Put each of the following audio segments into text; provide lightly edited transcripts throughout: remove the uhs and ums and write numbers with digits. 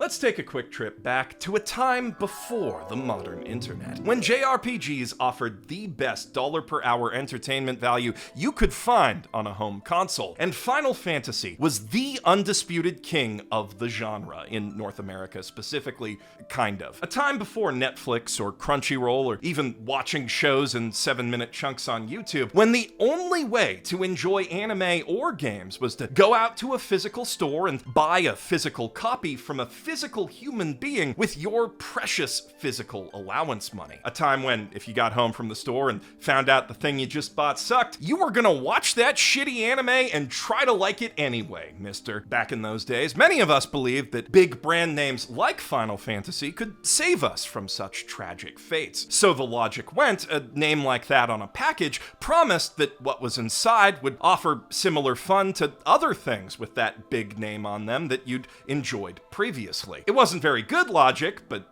Let's take a quick trip back to a time before the modern internet, when JRPGs offered the best dollar-per-hour entertainment value you could find on a home console, and Final Fantasy was the undisputed king of the genre, in North America specifically, kind of. A time before Netflix or Crunchyroll or even watching shows in 7-minute chunks on YouTube, when the only way to enjoy anime or games was to go out to a physical store and buy a physical copy from a physical human being with your precious physical allowance money. A time when, if you got home from the store and found out the thing you just bought sucked, you were gonna watch that shitty anime and try to like it anyway, mister. Back in those days, many of us believed that big brand names like Final Fantasy could save us from such tragic fates. So the logic went, a name like that on a package promised that what was inside would offer similar fun to other things with that big name on them that you'd enjoyed previously. It wasn't very good logic, but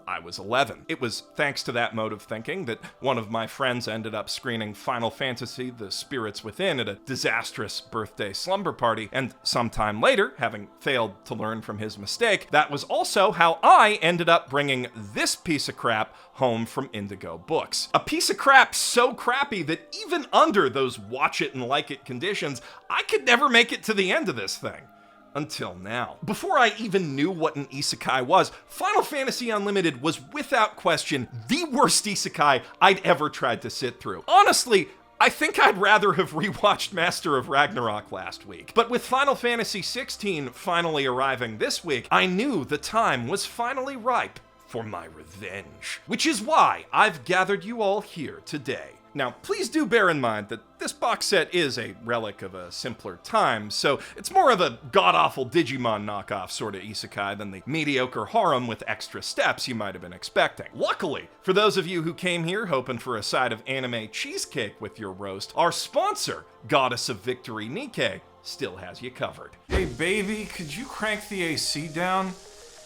I was 11. It was thanks to that mode of thinking that one of my friends ended up screening Final Fantasy: The Spirits Within at a disastrous birthday slumber party, and sometime later, having failed to learn from his mistake, that was also how I ended up bringing this piece of crap home from Indigo Books. A piece of crap so crappy that even under those watch it and like it conditions, I could never make it to the end of this thing. Until now. Before I even knew what an isekai was, Final Fantasy Unlimited was without question the worst isekai I'd ever tried to sit through. Honestly, I think I'd rather have rewatched Master of Ragnarok last week. But with Final Fantasy XVI finally arriving this week, I knew the time was finally ripe for my revenge. Which is why I've gathered you all here today. Now, please do bear in mind that this box set is a relic of a simpler time, so it's more of a god-awful Digimon knockoff sort of isekai than the mediocre harem with extra steps you might have been expecting. Luckily, for those of you who came here hoping for a side of anime cheesecake with your roast, our sponsor, Goddess of Victory NIKKE, still has you covered. Hey baby, could you crank the AC down?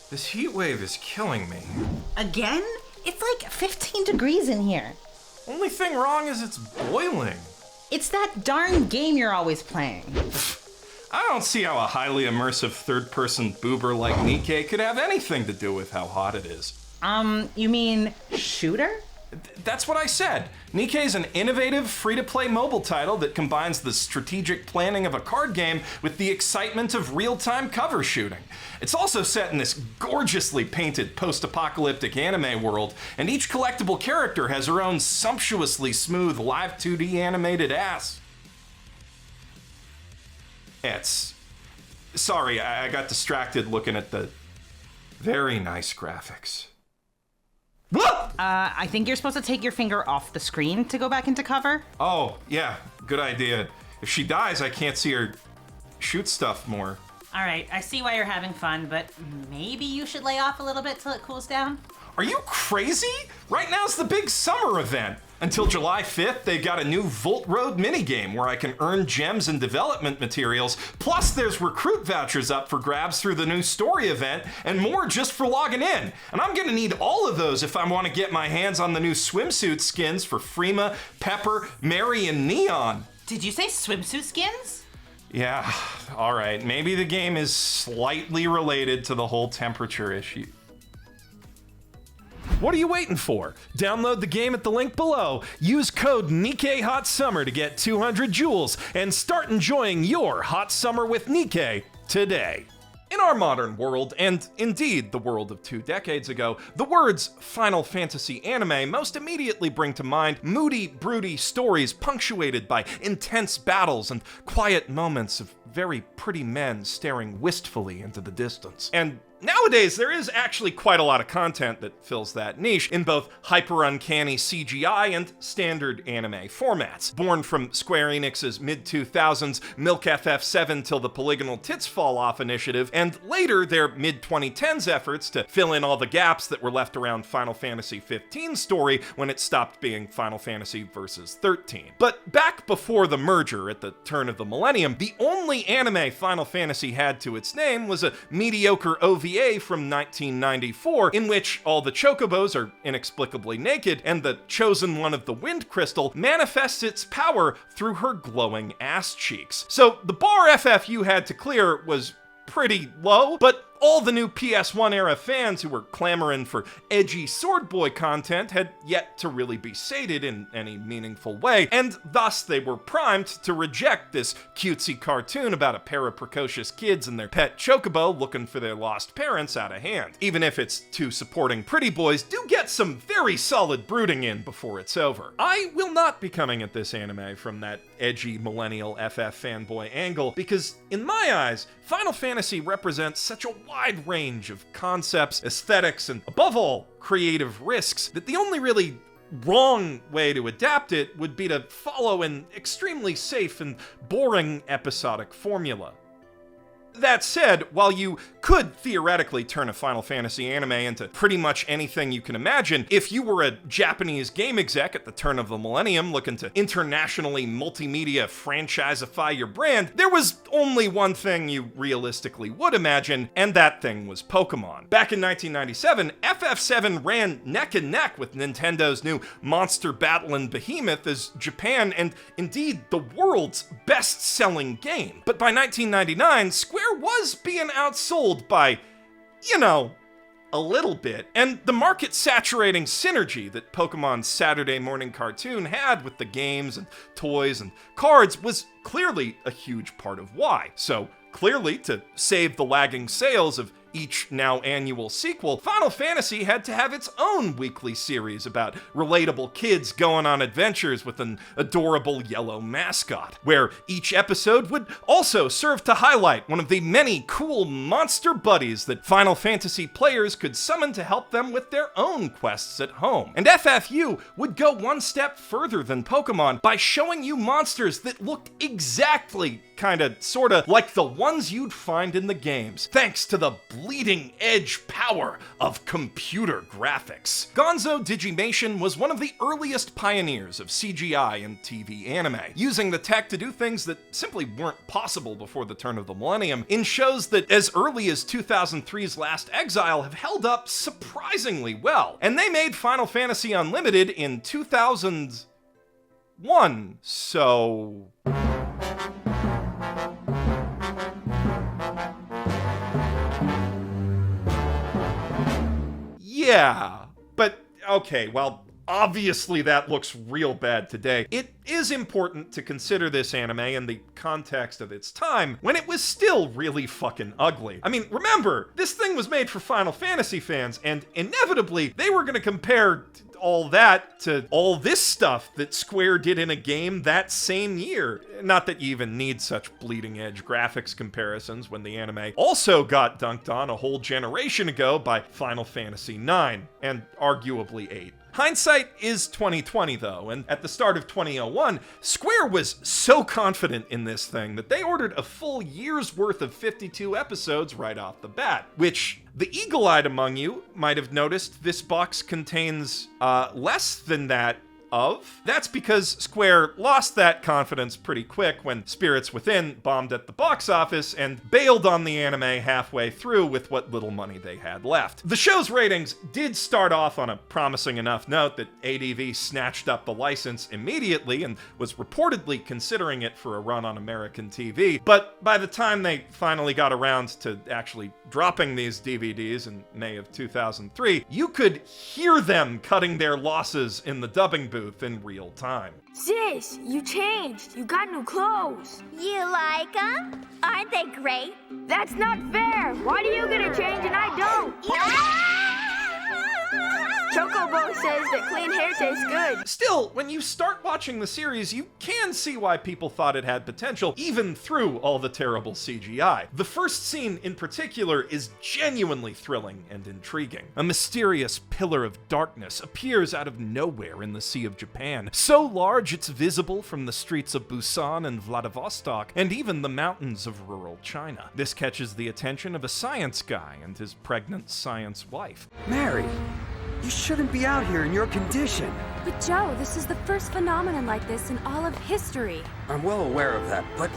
This heat wave is killing me. Again? It's like 15 degrees in here. Only thing wrong is it's boiling. It's that darn game you're always playing. I don't see how a highly immersive third-person boober like NIKKE could have anything to do with how hot it is. You mean shooter? That's what I said. NIKKE is an innovative, free-to-play mobile title that combines the strategic planning of a card game with the excitement of real-time cover shooting. It's also set in this gorgeously painted post-apocalyptic anime world, and each collectible character has her own sumptuously smooth live 2D animated ass. Sorry, I got distracted looking at the very nice graphics. What? I think you're supposed to take your finger off the screen to go back into cover. Oh, yeah, good idea. If she dies, I can't see her shoot stuff more. All right, I see why you're having fun, but maybe you should lay off a little bit till it cools down. Are you crazy? Right now's the big summer event. Until July 5th, they've got a new Volt Road minigame where I can earn gems and development materials, plus there's recruit vouchers up for grabs through the new story event, and more just for logging in. And I'm gonna need all of those if I want to get my hands on the new swimsuit skins for Freema, Pepper, Mary, and Neon. Did you say swimsuit skins? Yeah, alright, maybe the game is slightly related to the whole temperature issue. What are you waiting for? Download the game at the link below, use code NIKKEHOTSUMMER to get 200 jewels, and start enjoying your hot summer with NIKKE today. In our modern world, and indeed the world of 2 decades ago, the words Final Fantasy anime most immediately bring to mind moody, broody stories punctuated by intense battles and quiet moments of very pretty men staring wistfully into the distance. And nowadays, there is actually quite a lot of content that fills that niche in both hyper-uncanny CGI and standard anime formats. Born from Square Enix's mid-2000s Milk FF7 Till the Polygonal Tits Fall Off initiative, and later their mid-2010s efforts to fill in all the gaps that were left around Final Fantasy XV's story when it stopped being Final Fantasy Versus 13. But back before the merger at the turn of the millennium, the only anime Final Fantasy had to its name was a mediocre OVA from 1994, in which all the chocobos are inexplicably naked, and the chosen one of the wind crystal manifests its power through her glowing ass cheeks. So the bar FFU had to clear was pretty low, but All the new PS1 era fans who were clamoring for edgy Sword Boy content had yet to really be sated in any meaningful way, and thus they were primed to reject this cutesy cartoon about a pair of precocious kids and their pet chocobo looking for their lost parents out of hand. Even if its two supporting pretty boys do get some very solid brooding in before it's over. I will not be coming at this anime from that edgy millennial FF fanboy angle, because in my eyes, Final Fantasy represents such a wide range of concepts, aesthetics, and above all, creative risks, that the only really wrong way to adapt it would be to follow an extremely safe and boring episodic formula. That said, while you could theoretically turn a Final Fantasy anime into pretty much anything you can imagine, if you were a Japanese game exec at the turn of the millennium looking to internationally multimedia franchiseify your brand, there was only one thing you realistically would imagine, and that thing was Pokemon. Back in 1997, FF7 ran neck and neck with Nintendo's new monster battling behemoth as Japan and indeed the world's best-selling game. But by 1999, Square was being outsold by, a little bit. And the market-saturating synergy that Pokemon's Saturday morning cartoon had with the games and toys and cards was clearly a huge part of why. So, clearly, to save the lagging sales of each now annual sequel, Final Fantasy had to have its own weekly series about relatable kids going on adventures with an adorable yellow mascot, where each episode would also serve to highlight one of the many cool monster buddies that Final Fantasy players could summon to help them with their own quests at home. And FFU would go one step further than Pokemon by showing you monsters that looked exactly sorta like the ones you'd find in the games, thanks to the bleeding edge power of computer graphics. Gonzo Digimation was one of the earliest pioneers of CGI in TV anime, using the tech to do things that simply weren't possible before the turn of the millennium, in shows that as early as 2003's Last Exile have held up surprisingly well. And they made Final Fantasy Unlimited in 2001, so... Yeah, but okay, well, obviously that looks real bad today. It is important to consider this anime in the context of its time, when it was still really fucking ugly. I mean, remember, this thing was made for Final Fantasy fans, and inevitably, they were gonna compare all that to all this stuff that Square did in a game that same year. Not that you even need such bleeding edge graphics comparisons when the anime also got dunked on a whole generation ago by Final Fantasy IX, and arguably 8. Hindsight is 2020 though, and at the start of 2001, Square was so confident in this thing that they ordered a full year's worth of 52 episodes right off the bat, which the eagle-eyed among you might have noticed this box contains less than that of. That's because Square lost that confidence pretty quick when Spirits Within bombed at the box office and bailed on the anime halfway through with what little money they had left. The show's ratings did start off on a promising enough note that ADV snatched up the license immediately and was reportedly considering it for a run on American TV, but by the time they finally got around to actually dropping these DVDs in May of 2003, you could hear them cutting their losses in the dubbing booth in real time. Sis, you changed. You got new clothes. You like them? Aren't they great? That's not fair. Why do you get a change and I don't? Chocobo says that clean hair tastes good. Still, when you start watching the series, you can see why people thought it had potential, even through all the terrible CGI. The first scene in particular is genuinely thrilling and intriguing. A mysterious pillar of darkness appears out of nowhere in the Sea of Japan, so large it's visible from the streets of Busan and Vladivostok, and even the mountains of rural China. This catches the attention of a science guy and his pregnant science wife. Mary! You shouldn't be out here in your condition. But Joe, this is the first phenomenon like this in all of history. I'm well aware of that, but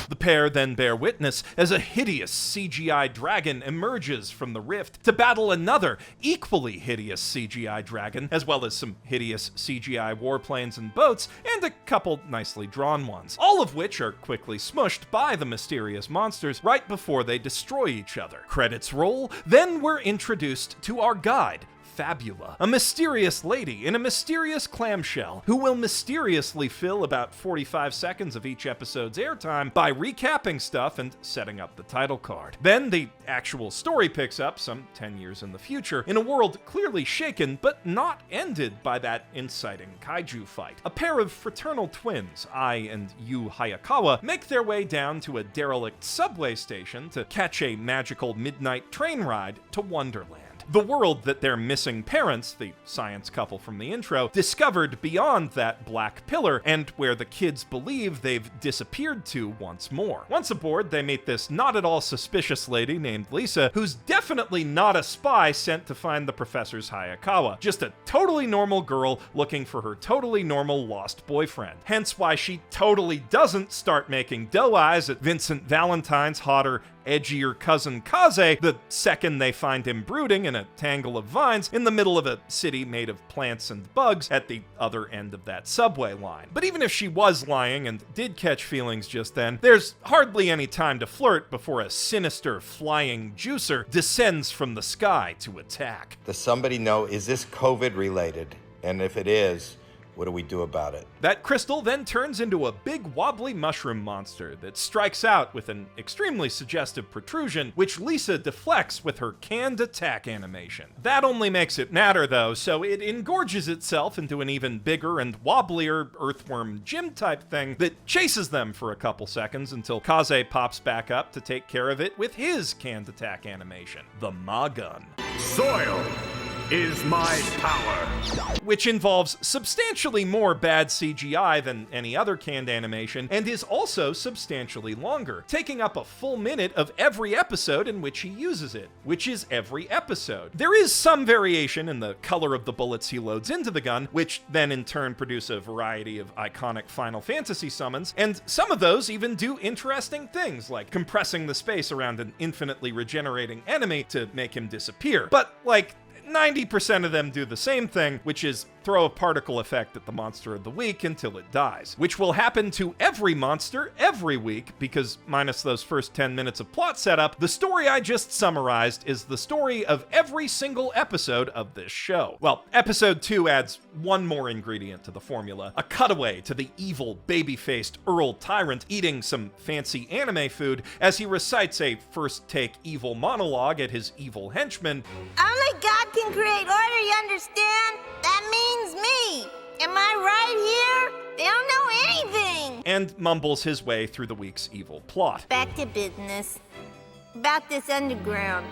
The pair then bear witness as a hideous CGI dragon emerges from the rift to battle another equally hideous CGI dragon, as well as some hideous CGI warplanes and boats, and a couple nicely drawn ones, all of which are quickly smushed by the mysterious monsters right before they destroy each other. Credits roll, then we're introduced to our guide, Fabula, a mysterious lady in a mysterious clamshell who will mysteriously fill about 45 seconds of each episode's airtime by recapping stuff and setting up the title card. Then the actual story picks up some 10 years in the future in a world clearly shaken but not ended by that inciting kaiju fight. A pair of fraternal twins, Ai and Yu Hayakawa, make their way down to a derelict subway station to catch a magical midnight train ride to Wonderland. The world that their missing parents, the science couple from the intro, discovered beyond that black pillar, and where the kids believe they've disappeared to once more. Once aboard, they meet this not at all suspicious lady named Lisa, who's definitely not a spy sent to find the professor's Hayakawa, just a totally normal girl looking for her totally normal lost boyfriend. Hence why she totally doesn't start making doe eyes at Vincent Valentine's hotter, edgier cousin Kaze the second they find him brooding in a tangle of vines in the middle of a city made of plants and bugs at the other end of that subway line. But even if she was lying and did catch feelings just then, there's hardly any time to flirt before a sinister flying juicer descends from the sky to attack. Does somebody know, is this COVID related? And if it is, what do we do about it? That crystal then turns into a big wobbly mushroom monster that strikes out with an extremely suggestive protrusion, which Lisa deflects with her canned attack animation. That only makes it matter though, so it engorges itself into an even bigger and wobblier earthworm gym type thing that chases them for a couple seconds until Kaze pops back up to take care of it with his canned attack animation, the Ma Gun. Soil is my power. Which involves substantially more bad CGI than any other canned animation, and is also substantially longer, taking up a full minute of every episode in which he uses it, which is every episode. There is some variation in the color of the bullets he loads into the gun, which then in turn produce a variety of iconic Final Fantasy summons, and some of those even do interesting things, like compressing the space around an infinitely regenerating enemy to make him disappear. But, like, 90% of them do the same thing, which is throw a particle effect at the monster of the week until it dies, which will happen to every monster every week because minus those first 10 minutes of plot setup, the story I just summarized is the story of every single episode of this show. Well, episode 2 adds one more ingredient to the formula, a cutaway to the evil, baby-faced Earl Tyrant eating some fancy anime food as he recites a first-take evil monologue at his evil henchman. Only God can create order, you understand? That means me. Am I right here? They don't know anything. And mumbles his way through the week's evil plot. Back to business. About this underground.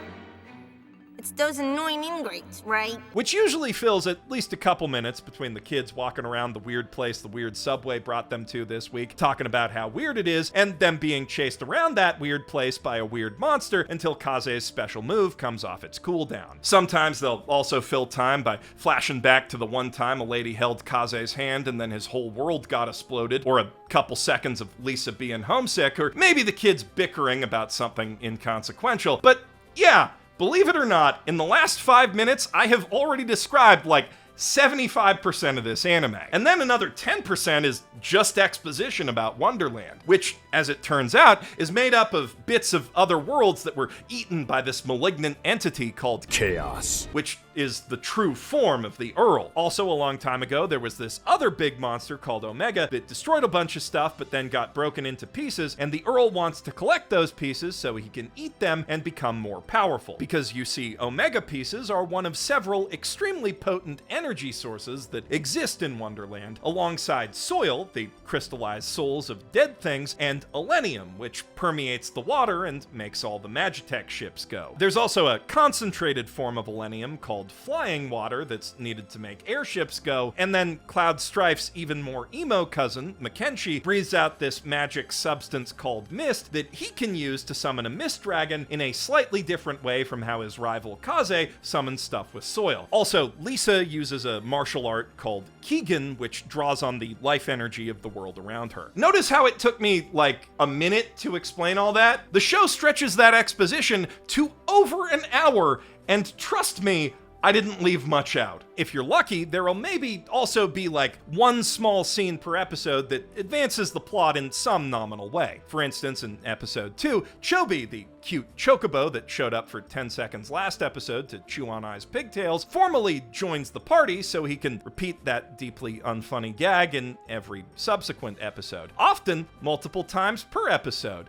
It's those annoying ingrates, right? Which usually fills at least a couple minutes between the kids walking around the weird place the weird subway brought them to this week, talking about how weird it is, and them being chased around that weird place by a weird monster until Kaze's special move comes off its cooldown. Sometimes they'll also fill time by flashing back to the one time a lady held Kaze's hand and then his whole world got exploded, or a couple seconds of Lisa being homesick, or maybe the kids bickering about something inconsequential. But yeah, believe it or not, in the last 5 minutes, I have already described like 75% of this anime. And then another 10% is just exposition about Wonderland, which, as it turns out, is made up of bits of other worlds that were eaten by this malignant entity called Chaos, which is the true form of the Earl. Also, a long time ago, there was this other big monster called Omega that destroyed a bunch of stuff but then got broken into pieces, and the Earl wants to collect those pieces so he can eat them and become more powerful. Because you see, Omega pieces are one of several extremely potent energy sources that exist in Wonderland, alongside soil, the crystallized souls of dead things, and elenium, which permeates the water and makes all the Magitech ships go. There's also a concentrated form of elenium called flying water that's needed to make airships go, and then Cloud Strife's even more emo cousin, Mackenzie, breathes out this magic substance called mist that he can use to summon a mist dragon in a slightly different way from how his rival Kaze summons stuff with soil. Also, Lisa uses uses a martial art called Keegan, which draws on the life energy of the world around her. Notice how it took me like a minute to explain all that? The show stretches that exposition to over an hour, and trust me, I didn't leave much out. If you're lucky, there'll maybe also be like one small scene per episode that advances the plot in some nominal way. For instance, in episode 2, Chobi, the cute chocobo that showed up for 10 seconds last episode to chew on Ai's pigtails, formally joins the party so he can repeat that deeply unfunny gag in every subsequent episode. Often, multiple times per episode.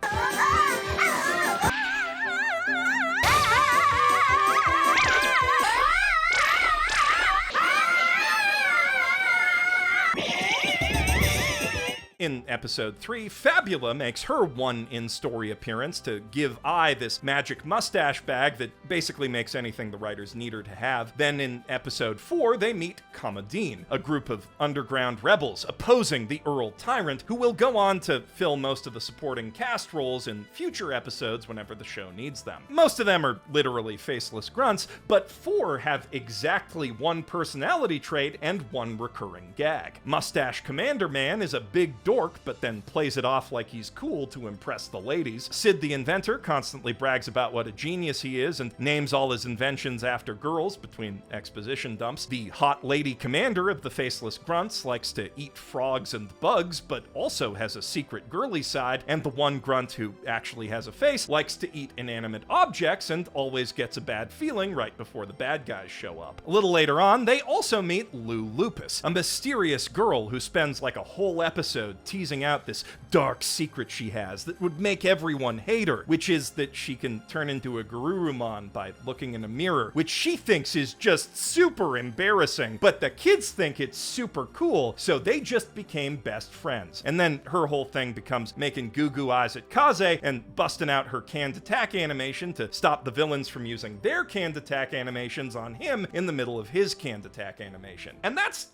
In episode 3, Fabula makes her one in-story appearance to give Ai this magic mustache bag that basically makes anything the writers need her to have. Then in episode 4, they meet Kamadine, a group of underground rebels opposing the Earl Tyrant, who will go on to fill most of the supporting cast roles in future episodes whenever the show needs them. Most of them are literally faceless grunts, but 4 have exactly one personality trait and one recurring gag. Mustache Commander Man is a big dork, but then plays it off like he's cool to impress the ladies. Sid the Inventor constantly brags about what a genius he is and names all his inventions after girls between exposition dumps. The Hot Lady Commander of the Faceless Grunts likes to eat frogs and bugs, but also has a secret girly side, and the one grunt who actually has a face likes to eat inanimate objects and always gets a bad feeling right before the bad guys show up. A little later on, they also meet Lou Lupus, a mysterious girl who spends like a whole episode teasing out this dark secret she has that would make everyone hate her, which is that she can turn into a Garurumon by looking in a mirror, which she thinks is just super embarrassing, but the kids think it's super cool, so they just became best friends. And then her whole thing becomes making goo-goo eyes at Kaze and busting out her canned attack animation to stop the villains from using their canned attack animations on him in the middle of his canned attack animation. And that's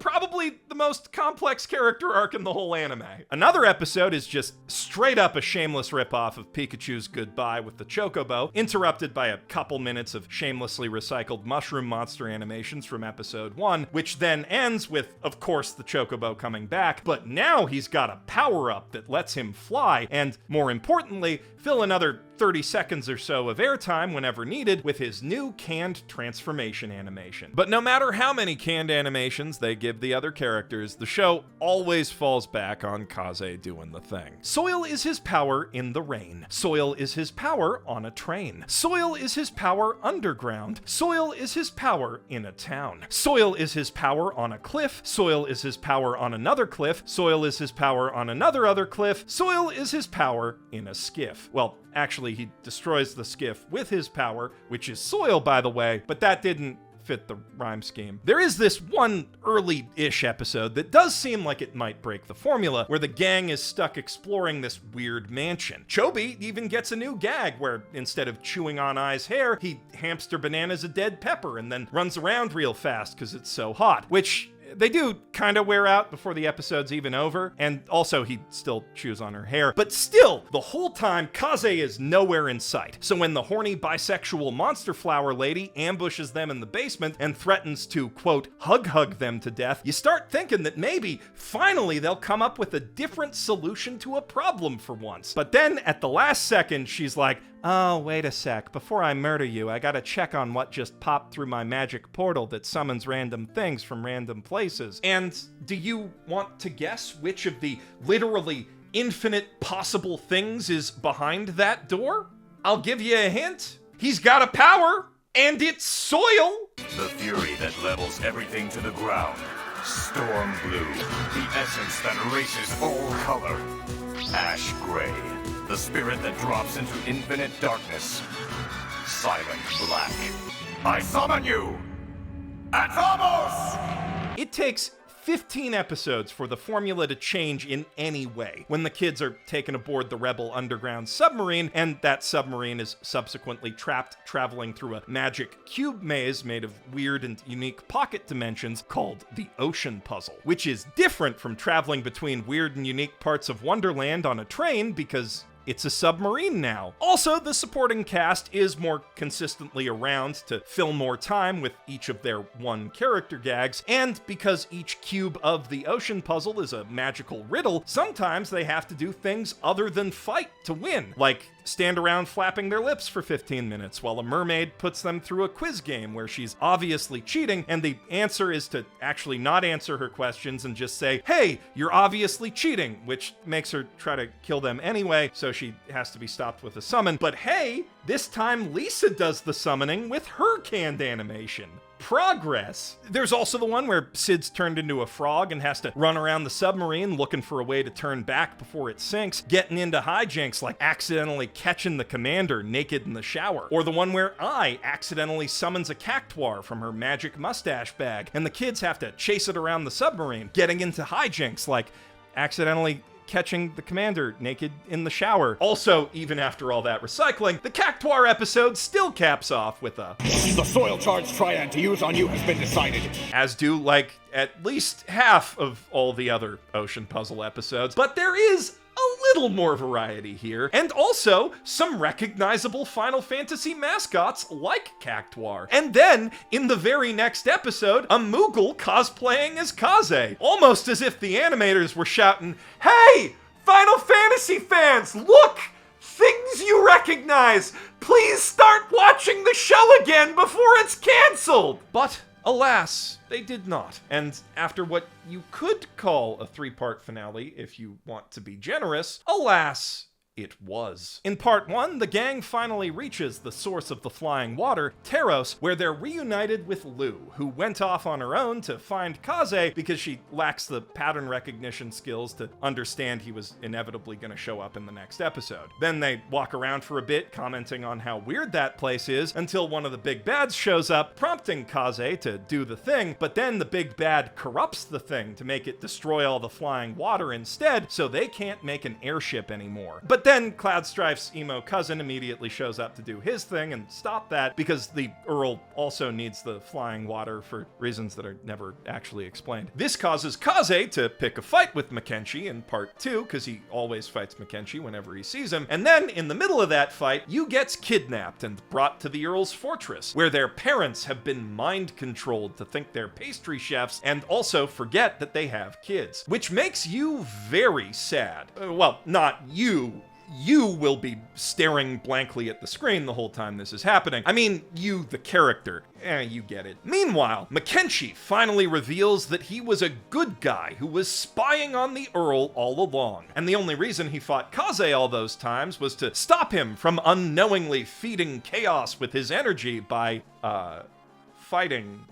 probably the most complex character arc in the whole anime. Another episode is just straight up a shameless ripoff of Pikachu's Goodbye with the Chocobo, interrupted by a couple minutes of shamelessly recycled mushroom monster animations from episode 1, which then ends with, of course, the Chocobo coming back, but now he's got a power-up that lets him fly, and more importantly, fill another 30 seconds or so of airtime whenever needed with his new canned transformation animation. But no matter how many canned animations they give the other characters, the show always falls back on Kaze doing the thing. Soil is his power in the rain. Soil is his power on a train. Soil is his power underground. Soil is his power in a town. Soil is his power on a cliff. Soil is his power on another cliff. Soil is his power on another other cliff. Soil is his power in a skiff. Well, actually, he destroys the skiff with his power, which is soil, by the way, but that didn't fit the rhyme scheme. There is this one early-ish episode that does seem like it might break the formula, where the gang is stuck exploring this weird mansion. Chobi even gets a new gag where instead of chewing on Ai's hair, he hamster bananas a dead pepper and then runs around real fast because it's so hot, which they do kind of wear out before the episode's even over, and also he still chews on her hair. But still, the whole time, Kaze is nowhere in sight. So when the horny bisexual monster flower lady ambushes them in the basement and threatens to, quote, hug them to death, you start thinking that maybe, finally, they'll come up with a different solution to a problem for once. But then, at the last second, she's like, oh, wait a sec. Before I murder you, I gotta check on what just popped through my magic portal that summons random things from random places. And do you want to guess which of the literally infinite possible things is behind that door? I'll give you a hint. He's got a power, and it's soil. The fury that levels everything to the ground. Storm blue, the essence that erases all color. Ash gray, the spirit that drops into infinite darkness. Silent black. I summon you! Atomos! It takes 15 episodes for the formula to change in any way when the kids are taken aboard the Rebel underground submarine, and that submarine is subsequently trapped traveling through a magic cube maze made of weird and unique pocket dimensions called the Ocean Puzzle, which is different from traveling between weird and unique parts of Wonderland on a train because it's a submarine now. Also, the supporting cast is more consistently around to fill more time with each of their one character gags, and because each cube of the ocean puzzle is a magical riddle, sometimes they have to do things other than fight to win, like stand around flapping their lips for 15 minutes while a mermaid puts them through a quiz game where she's obviously cheating, and the answer is to actually not answer her questions and just say, "Hey, you're obviously cheating," which makes her try to kill them anyway, so she has to be stopped with a summon. But hey, this time Lisa does the summoning with her canned animation. Progress. There's also the one where Sid's turned into a frog and has to run around the submarine looking for a way to turn back before it sinks, getting into hijinks like accidentally catching the commander naked in the shower. Or the one where I accidentally summons a cactuar from her magic mustache bag, and the kids have to chase it around the submarine, getting into hijinks like accidentally catching the commander naked in the shower. Also, even after all that recycling, the Cactuar episode still caps off with a The soil charge triad to use on you has been decided. as do like at least half of all the other ocean puzzle episodes. But there is a little more variety here, and also some recognizable Final Fantasy mascots like Cactuar. And then, in the very next episode, a Moogle cosplaying as Kaze, almost as if the animators were shouting, "Hey, Final Fantasy fans, look! Things you recognize! Please start watching the show again before it's canceled!" But alas, they did not. And after what you could call a 3-part finale, if you want to be generous, alas, it was. In part 1, the gang finally reaches the source of the flying water, Teros, where they're reunited with Lou, who went off on her own to find Kaze because she lacks the pattern recognition skills to understand he was inevitably going to show up in the next episode. Then they walk around for a bit, commenting on how weird that place is, until one of the big bads shows up, prompting Kaze to do the thing, but then the big bad corrupts the thing to make it destroy all the flying water instead, so they can't make an airship anymore. But then Cloudstrife's emo cousin immediately shows up to do his thing and stop that, because the Earl also needs the flying water for reasons that are never actually explained. This causes Kaze to pick a fight with Mackenzie in part 2, because he always fights Mackenzie whenever he sees him, and then in the middle of that fight, Yu gets kidnapped and brought to the Earl's fortress, where their parents have been mind-controlled to think they're pastry chefs and also forget that they have kids, which makes Yu very sad. Well, not you. You will be staring blankly at the screen the whole time this is happening. I mean, you, the character. You get it. Meanwhile, Mackenzie finally reveals that he was a good guy who was spying on the Earl all along. And the only reason he fought Kaze all those times was to stop him from unknowingly feeding chaos with his energy by, fighting.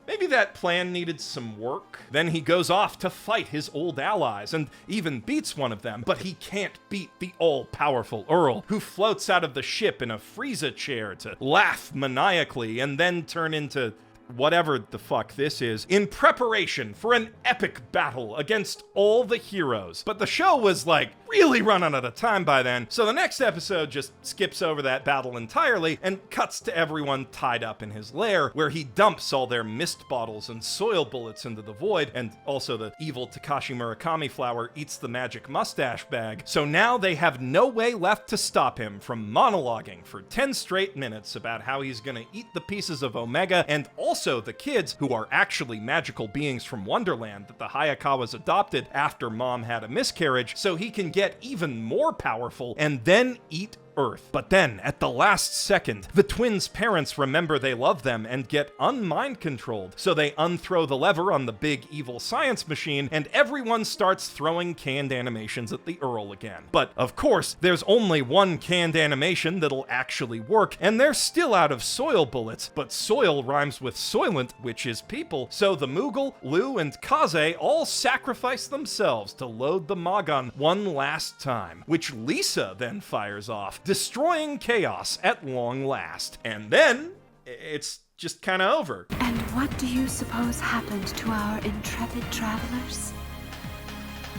Maybe that plan needed some work. Then he goes off to fight his old allies and even beats one of them, but he can't beat the all-powerful Earl, who floats out of the ship in a Frieza chair to laugh maniacally and then turn into whatever the fuck this is, in preparation for an epic battle against all the heroes. But the show was like really running out of time by then, so the next episode just skips over that battle entirely and cuts to everyone tied up in his lair, where he dumps all their mist bottles and soil bullets into the void, and also the evil Takashi Murakami flower eats the magic mustache bag. So now they have no way left to stop him from monologuing for 10 straight minutes about how he's gonna eat the pieces of Omega and also the kids, who are actually magical beings from Wonderland that the Hayakawas adopted after Mom had a miscarriage, so he can get even more powerful and then eat Earth. But then, at the last second, the twins' parents remember they love them and get unmind controlled, so they unthrow the lever on the big evil science machine, and everyone starts throwing canned animations at the Earl again. But, of course, there's only one canned animation that'll actually work, and they're still out of soil bullets, but soil rhymes with soylent, which is people, so the Moogle, Lou, and Kaze all sacrifice themselves to load the Magon one last time, which Lisa then fires off, destroying chaos at long last. And then, it's just kinda over. And what do you suppose happened to our intrepid travelers?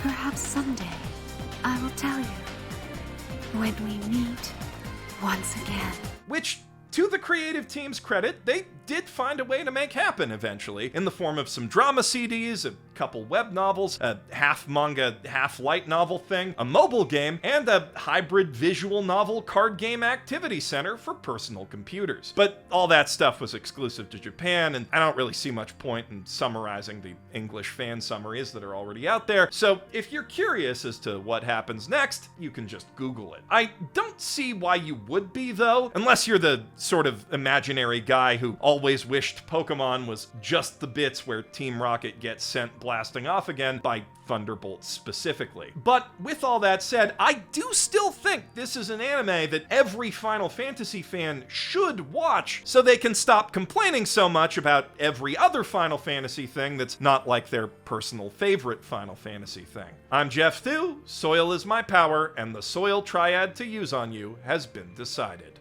Perhaps someday I will tell you, when we meet once again. Which, to the creative team's credit, they did find a way to make happen eventually, in the form of some drama CDs, a couple web novels, a half manga, half light novel thing, a mobile game, and a hybrid visual novel card game activity center for personal computers. But all that stuff was exclusive to Japan, and I don't really see much point in summarizing the English fan summaries that are already out there, so if you're curious as to what happens next, you can just Google it. I don't see why you would be, though, unless you're the sort of imaginary guy who always wished Pokemon was just the bits where Team Rocket gets sent blasting off again by Thunderbolts specifically. But with all that said, I do still think this is an anime that every Final Fantasy fan should watch so they can stop complaining so much about every other Final Fantasy thing that's not like their personal favorite Final Fantasy thing. I'm Geoff Thew, soil is my power, and the soil triad to use on you has been decided.